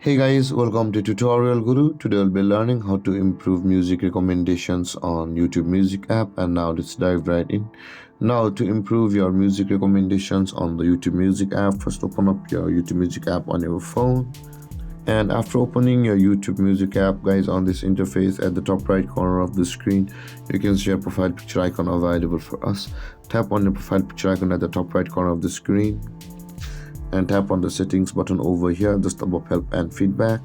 Hey guys, welcome to Tutorial Guru. Today we'll be learning how to improve music recommendations on YouTube Music app, and now let's dive right in. Now, to improve your music recommendations on the YouTube Music app, first open up your YouTube Music app on your phone. And after opening your YouTube Music app, guys, on this interface at the top right corner of the screen, you can see a profile picture icon available for us. Tap on the profile picture icon at the top right corner of the screen and tap on the settings button over here just above help and feedback,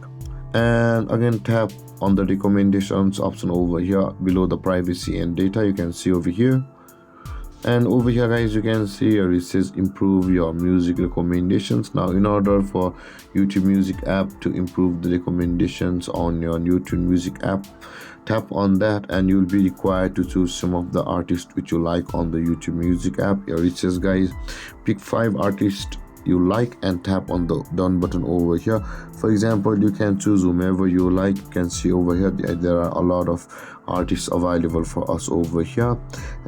and again tap on the recommendations option over here below the privacy and data. You can see over here, and over here guys you can see here it says improve your music recommendations. Now in order for YouTube Music app to improve the recommendations on your YouTube Music app, tap on that and you'll be required to choose some of the artists which you like on the YouTube Music app. Here it says guys, pick 5 artists you like and tap on the done button over here. For example, you can choose whomever you like. You can see over here there are a lot of artists available for us over here,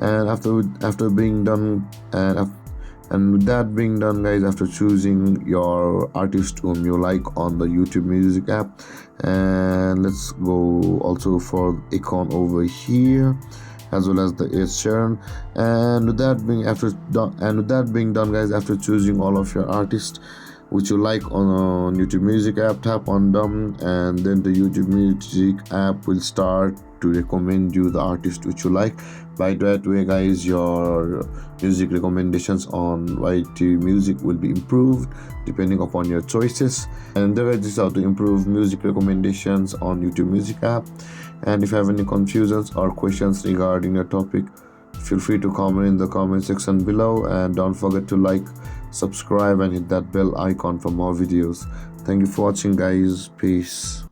and after being done and with that being done guys, after choosing your artist whom you like on the YouTube Music app, and let's go also for Akon over here as well as the Ed Sheeran. And with that being done guys, after choosing all of your artists which you like on YouTube Music app, tap on them and then the YouTube Music app will start to recommend you the artist which you like. By that way guys, your music recommendations on YouTube Music will be improved depending upon your choices. And there is how to improve music recommendations on YouTube Music app. And if you have any confusions or questions regarding the topic, feel free to comment in the comment section below, and don't forget to like, subscribe and hit that bell icon for more videos. Thank you for watching guys. Peace.